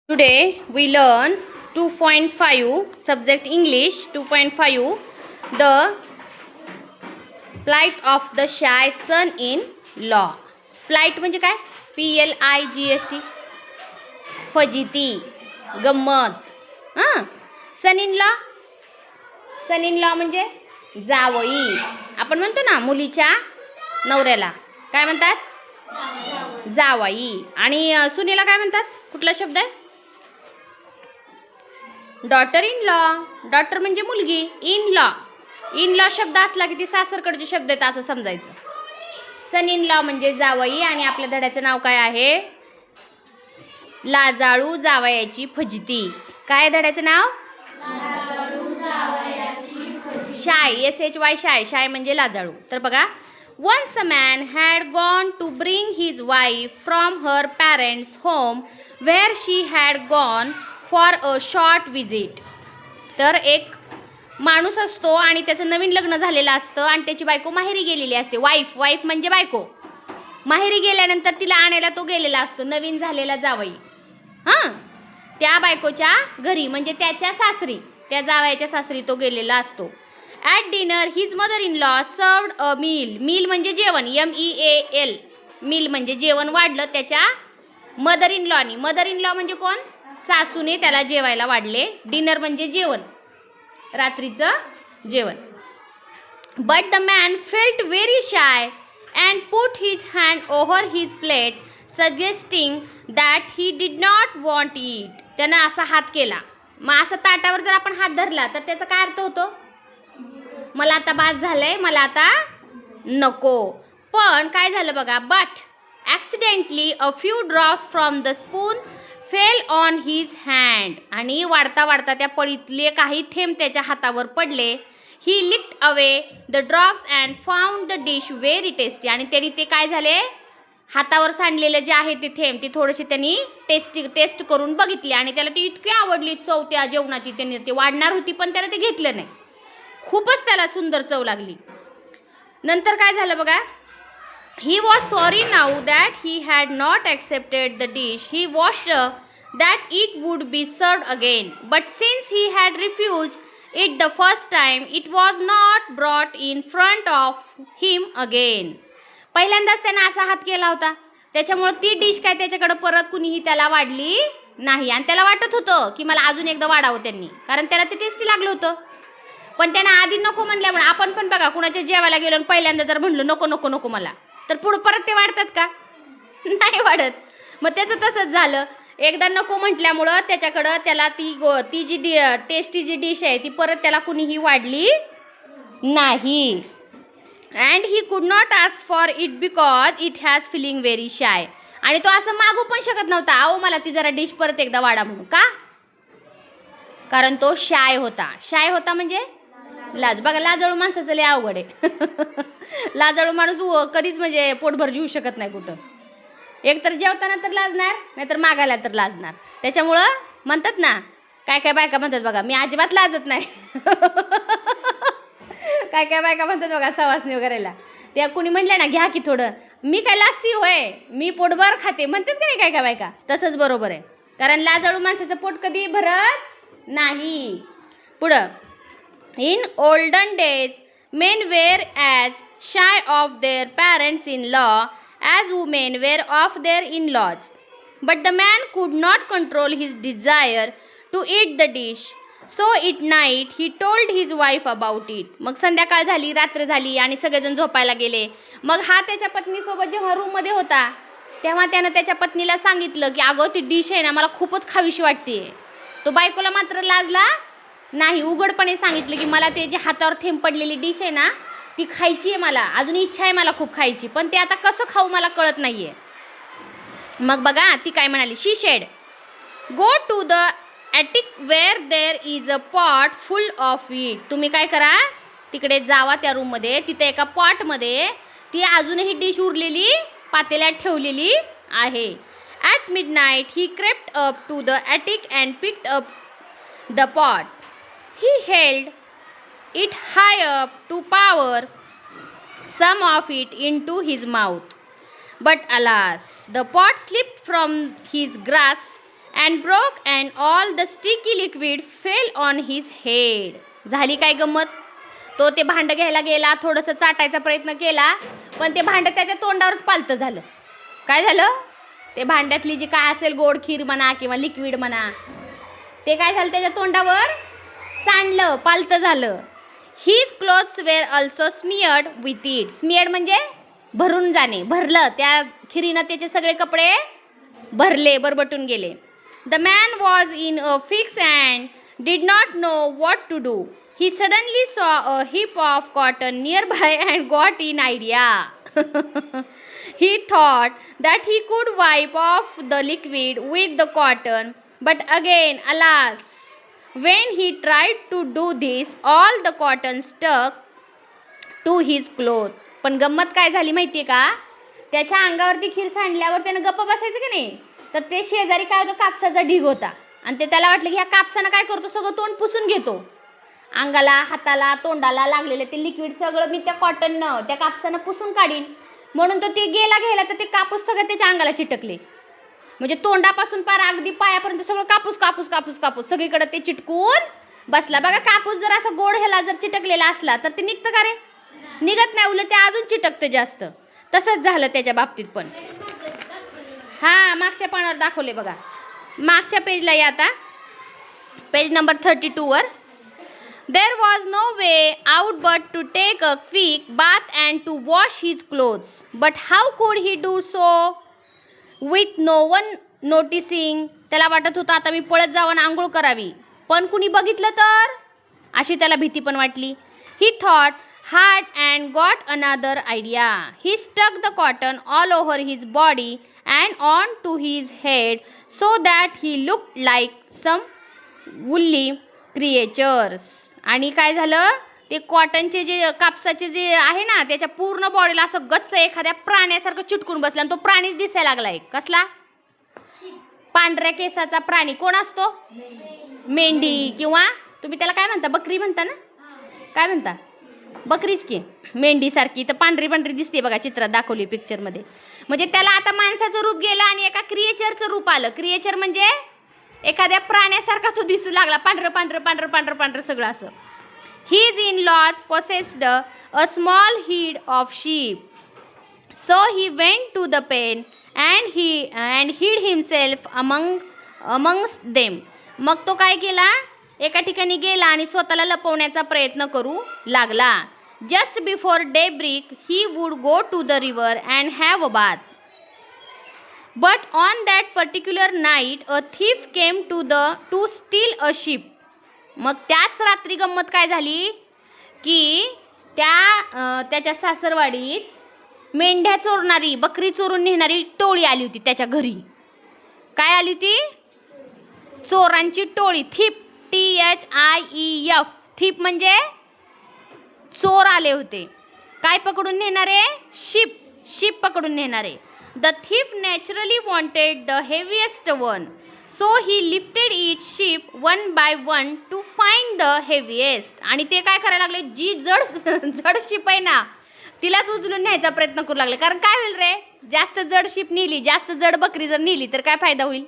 Today we learn 2.5 subject English 2.5 the plight of the shy son in law. Plight म्हणजे काय? PLIGST फजिती गंमत. सन in law म्हणजे जावई. आपण म्हणतो ना मुलीच्या नवऱ्याला काय म्हणतात? जावई. आणि सुनेला काय म्हणतात? कुठला शब्द आहे? Daughter in law. डॉटर म्हणजे मुलगी. इन लॉ शब्द असला की ती सासरकडचे शब्द आहेत असं समजायचं. सन इन लॉ म्हणजे जावई. आणि आपल्या धड्याचं नाव काय आहे? लाजाळू जावयाची फजिती. काय धड्याचं नाव? शाय. SHY shy. शाय म्हणजे लाजाळू. तर बघा, once a man had gone to bring his wife from her parents' home where she had gone for a short visit. तर एक माणूस असतो आणि त्याचं नवीन लग्न झालेलं असतं आणि त्याची बायको माहेरी गेलेली असते. वाईफ म्हणजे बायको. माहेरी गेल्यानंतर तिला आणायला तो गेलेला असतो, नवीन झालेला जावई. त्या बायकोच्या घरी म्हणजे त्याच्या सासरी, त्या जावयाच्या सासरी तो गेलेला असतो. At dinner his mother in law served a meal. Meal म्हणजे जेवण. MEAL. मील म्हणजे जेवण वाढलं त्याच्या मदर इन लॉनी. मदर इन लॉ म्हणजे कोण? सासूने त्याला जेवायला वाढले. डिनर म्हणजे जेवण, रात्रीचं जेवण. But the man felt very shy and put his hand over his plate suggesting that he did not want it. त्यानं असा हात केला. मग असं ताटावर जर आपण हात धरला तर त्याचा काय अर्थ होतो? मला आता बास झालंय, मला आता नको. पण काय झालं बघा, but accidentally a few drops from the spoon fell on his hand. आणि वाढता वाढता त्या पळीतले काही थेंब त्याच्या हातावर पडले. He licked away the drops and found the dish very tasty. आणि त्यांनी ते काय झाले, हातावर सांडलेलं जे आहे ते थेंब ते थोडेसे त्यांनी टेस्ट करून बघितले आणि त्याला ती इतकी आवडली चव त्या जेवणाची. त्यांनी ते वाढणार होती पण त्याला ते घेतलं नाही. खूपच त्याला सुंदर चव लागली. नंतर काय झालं बघा, he was sorry now that he had not accepted the dish. He washed that it would be served again. But since he had refuse it the first time it was not brought in front of him again. पहिल्यांदाच त्यानं असा हात केला होता, त्याच्यामुळं ती dish काय त्याच्याकडं परत कुणीही त्याला वाढली नाही. आणि त्याला वाटत होतं की मला अजून एकदा वाढावं त्यांनी, कारण त्याला ते टेस्टी लागलं होतं. पण त्यांना आधी नको म्हणल्यामुळे आपण पण बघा कुणाच्या जेवायला गेलो आणि पहिल्यांदा जर म्हणलं नको नको नको मला, तर पुढं परत ते वाढतात का? नाही वाढत. मग त्याचं तसंच झालं. एकदा नको म्हटल्यामुळं त्याच्याकडं त्याला ती जी टेस्टी जी डिश आहे ती परत त्याला कुणीही वाढली नाही. And he could not ask for it because it has feeling very shy. आणि तो असं मागू पण शकत नव्हता, अहो मला ती जरा डिश परत एकदा वाढा म्हणून. का? कारण तो शाय होता. शाय होता म्हणजे लाज. बघा, लाजाळू माणसाचं लय अवघड आहे. लाजाळू माणूस कधीच म्हणजे पोटभर जेवू शकत नाही कुठं. एक तर जेवताना तर लाजणार, नाहीतर मागायला तर लाजणार. त्याच्यामुळं म्हणतात ना, काय काय बायका म्हणतात बघा, मी अजिबात लाजत नाही. काय काय बायका म्हणतात बघा सवासणी वगैरेला, त्या कुणी म्हटलं ना घ्या की थोडं, मी काय लाजती होय, मी पोटभर खाते म्हणतात का नाही काय काय बायका. तसंच बरोबर आहे, कारण लाजाळू माणसाचं पोट कधी भरत नाही. पुढं, in olden days men were as shy of their parents-in-law as women were of their in-laws. But the man could not control his desire to eat the dish. So at night he told his wife about it. मग संध्याकाळ झाली, रात्र झाली आणि सगळेजण झोपायला गेले. मग हा त्याच्या पत्नीसोबत जेव्हा रूममध्ये होता तेव्हा त्यानं त्याच्या पत्नीला सांगितलं की अगं ती डिश आहे ना मला खूपच खावीशी वाटते. तो बायकोला मात्र लाजला नाही, उघडपणे सांगितलं की मला ते जे हातावर थेंब पडलेली डिश आहे ना ती खायची आहे, मला अजून इच्छा आहे मला खूप खायची, पण ते आता कसं खाऊ मला कळत नाहीये. मग बघा ती काय म्हणाली, शी shade go to the Attic wear there is a pot full of it. तुम्ही काय करा, तिकडे जावा त्या रूममध्ये, तिथे एका पॉटमध्ये ती अजूनही डिश उरलेली पातेल्यात ठेवलेली आहे. At midnight he crept up to the attic and picked up the pot. He held it high up to pour some of it into his mouth. But alas, the pot slipped from his grasp and broke and all the sticky liquid fell on his head. झाली काय गंमत? तो ते भांडं घ्यायला गेला, थोडंसं चाटायचा प्रयत्न केला, पण ते भांडं त्याच्या तोंडावरच पालतं झालं. काय झालं? ते भांड्यातली जी काय असेल गोड खीर म्हणा किंवा लिक्विड म्हणा, ते काय झालं त्याच्या तोंडावर सांडलं, पालतं झालं. His clothes were also smeared with it. Smeared म्हणजे भरून जाणे, भरलं. त्या खिरीनं त्याचे सगळे कपडे भरले, बरबटून गेले. The man was in a fix and did not know what to do. He suddenly saw a heap of cotton nearby and got an idea. He thought that he could wipe off the liquid with the cotton, but again, alas, when he tried to do this, all the cotton stuck to his clothes. पण गंमत काय झाली माहिती आहे का? त्याच्या अंगावरती खीर सांडल्यावर त्यानं गप्प बसायचं की नाही, तर ते शेजारी काय होतं, कापसाचा ढीग होता. आणि ते त्याला वाटलं की ह्या कापसानं काय करतो, सगळं तोंड पुसून घेतो. अंगाला, हाताला, तोंडाला लागलेलं ते लिक्विड सगळं मी त्या कॉटननं, त्या कापसानं पुसून काढीन. म्हणून तो ते गेला घ्यायला, तर ते कापूस सगळं त्याच्या अंगाला चिटकले. म्हणजे तोंडापासून पार अगदी पायापर्यंत सगळं कापूस कापूस कापूस कापूस सगळीकडे ते चिटकून बसला. बघा, कापूस जर असं गोड ह्याला जर चिटकलेला असला तर ते निघतं का रे? निघत नाही, उलट ते अजून चिटकतं जास्त. तसंच झालं त्याच्या बाबतीत पण. हां, मागच्या पानावर दाखवले बघा. मागच्या पेजला या आता, पेज नंबर 32 वर. There was no way out but to take a quick bath and to wash his clothes. But how could he do so with no one noticing? त्याला वाटत होतं आता मी पळत जाऊन आंघोळ करावी, पण कुणी बघितलं तर, अशी त्याला भीती पण वाटली. He thought hard and got another idea. He stuck the cotton all over his body and on to his head so that he looked like some woolly creatures. आणि काय झालं, ते कॉटनचे जे कापसाचे जे आहे ना, त्याच्या पूर्ण बॉडीला असं गच्च एखाद्या प्राण्यासारखं चिटकून बसलं. आणि तो प्राणीच दिसायला लागला. एक कसला? पांढऱ्या केसाचा प्राणी. कोण असतो? मेंढी, किंवा तुम्ही त्याला काय म्हणता, बकरी म्हणता ना? काय म्हणता? बकरीच की, मेंढीसारखी. तर पांढरी पांढरी दिसते बघा, चित्रात दाखवली पिक्चरमध्ये. म्हणजे त्याला आता माणसाचं रूप गेलं आणि एका क्रिएचरचं रूप आलं. क्रिएचर म्हणजे एखाद्या प्राण्यासारखा तो दिसू लागला, पांढरं पांढरं पांढरं पांढरं पांढरं सगळं असं. His in-laws possessed a small herd of sheep, so he went to the pen and hid himself amongst them. मग तो काय केला, एका ठिकाणी गेला आणि स्वतःला लपवण्याचा प्रयत्न करू लागला. Just before daybreak he would go to the river and have a bath. But on that particular night a thief came to steal a sheep. मग त्याच रात्री गंमत काय झाली की त्याच्या सासरवाडीत मेंढ्या चोरणारी, बकरी चोरून नेणारी टोळी आली होती त्याच्या घरी. काय आली होती? चोरांची टोळी. थिप, THIEF. थिप म्हणजे चोर आले होते. काय पकडून नेणारे? शिप पकडून नेणारे. The thief naturally wanted the heaviest one, so he lifted each sheep one by one to find the heaviest. आणि ते काय करायला लागले, जी जड शिप आहे ना, तिलाच उचलून न्यायचा प्रयत्न करू लागले. कारण काय होईल रे, जास्त जड शिप नेली, जास्त जड बकरी जर नेली तर काय फायदा होईल?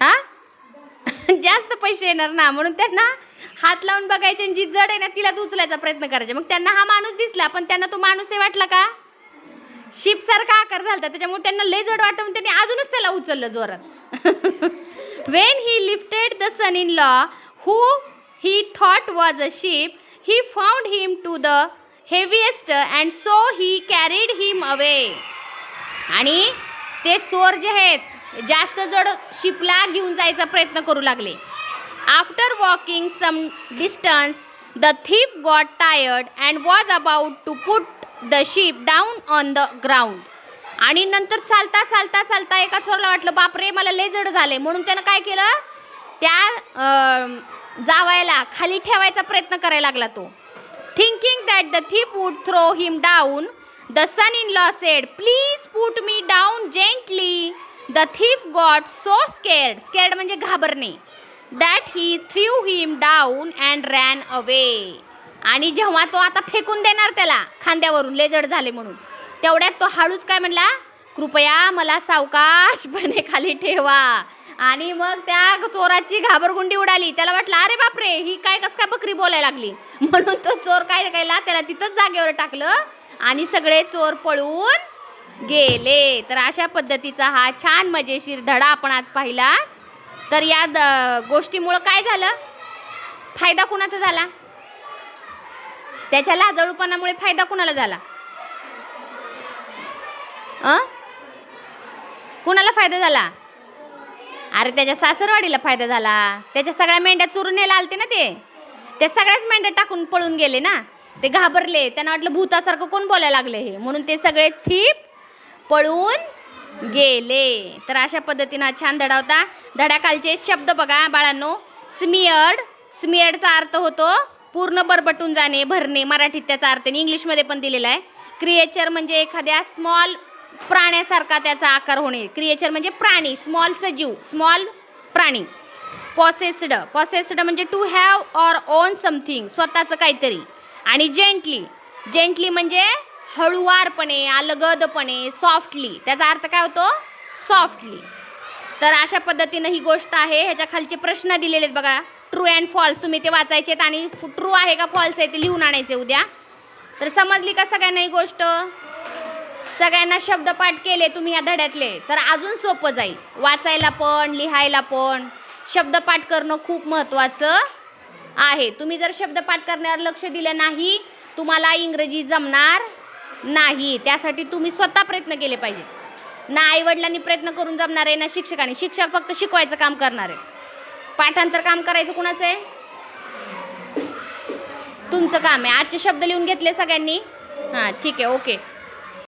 हा जास्त पैसे येणार ना. म्हणून त्यांना हात लावून बघायचे आणि जी जड आहे ना तिलाच उचलायचा प्रयत्न करायचे. मग त्यांना हा माणूस दिसला, पण त्यांना तो माणूस आहे वाटला का? शिप सारखा आकार झाला, त्याच्यामुळे त्यांना लय जड वाटून त्यांनी अजूनच त्याला उचललं जोरात. When he lifted the son-in-law who he thought was a sheep, he found him to the heaviest and so he carried him away. आणि ते चोर जे आहेत जास्त जड शिपला घेऊन जायचा प्रयत्न करू लागले. After walking some distance, the thief got tired and was about to put the sheep down on the ground. आणि नंतर चालता चालता चालता एका चोरला वाटलं बापरे मला लय जड झाले, म्हणून त्यानं काय केलं, त्या जावयाला खाली ठेवायचा प्रयत्न करायला लागला तो. Thinking that the thief would throw him down, the son-in-law said, "Please put me down gently." The thief got so scared म्हणजे घाबरणे, that he threw him down and ran away. आणि जेव्हा तो आता फेकून देणार त्याला खांद्यावरून लय जड झाले म्हणून, तेवढ्यात तो हळूच काय म्हणला, कृपया मला सावकाशपणे खाली ठेवा. आणि मग त्या चोराची घाबरगुंडी उडाली. त्याला वाटलं अरे बापरे, ही काय कस काय बकरी बोलायला लागली. म्हणून तो चोर काय केला, त्याला तिथंच जागेवर टाकलं आणि सगळे चोर पळून गेले. तर अशा पद्धतीचा हा छान मजेशीर धडा आपण आज पाहिला. तर या गोष्टीमुळं काय झालं, फायदा कुणाचा झाला, त्याच्या लाजाळूपणामुळे फायदा कुणाला झाला, कुणाला फायदा झाला. अरे त्याच्या सासरवाडीला फायदा झाला. त्याच्या सगळ्या मेंढ्या चोरून न्यायला आलते ना, त्या सगळ्याच मेंढ्या टाकून पळून गेले ना. ते घाबरले, त्यांना वाटलं भूतासारखं कोण बोलायला लागले हे, म्हणून ते सगळे थीप पळून गेले. तर अशा पद्धतीनं हा छान धडा होता. धड्याखालचे शब्द बघा बाळांनो. स्मियर्ड, स्मियर्डचा अर्थ होतो पूर्ण बरबटून जाणे, भरणे. मराठीत त्याचा अर्थ आणि इंग्लिशमध्ये पण दिलेला आहे. क्रिएचर म्हणजे एखाद्या स्मॉल प्राण्यासारखा त्याचा आकार होणे. क्रिएचर म्हणजे प्राणी, स्मॉल सजीव, स्मॉल प्राणी. पॉसेस्ड, पॉसेस्ड म्हणजे to have or own something, स्वतःचं काहीतरी. आणि जेंटली, जेंटली म्हणजे हळुवारपणे, अलगदपणे, सॉफ्टली. त्याचा अर्थ काय होतो, सॉफ्टली. तर अशा पद्धतीनं ही गोष्ट आहे. ह्याच्या खालचे प्रश्न दिलेले आहेत बघा, ट्रू अँड फॉल्स. तुम्ही ते वाचायचे आणि ट्रू आहे का फॉल्स आहे ते लिहून आणायचे उद्या. तर समजली का सगळ्यांना ही गोष्ट, सगळ्यांना शब्दपाठ केले तुम्ही ह्या धड्यातले, तर अजून सोपं जाईल वाचायला पण लिहायला पण. शब्दपाठ करणं खूप महत्त्वाचं आहे. तुम्ही जर शब्दपाठ करण्यावर लक्ष दिलं नाही, तुम्हाला इंग्रजी जमणार नाही. त्यासाठी तुम्ही स्वतः प्रयत्न केले पाहिजे. ना आईवडिलांनी प्रयत्न करून जमणार आहे, ना शिक्षकांनी. शिक्षक फक्त शिकवायचं काम करणार आहे. पाठांतर काम करायचं कुणाचं आहे, तुमचं काम आहे. आजचे शब्द लिहून घेतले सगळ्यांनी, हां ठीक आहे, ओके.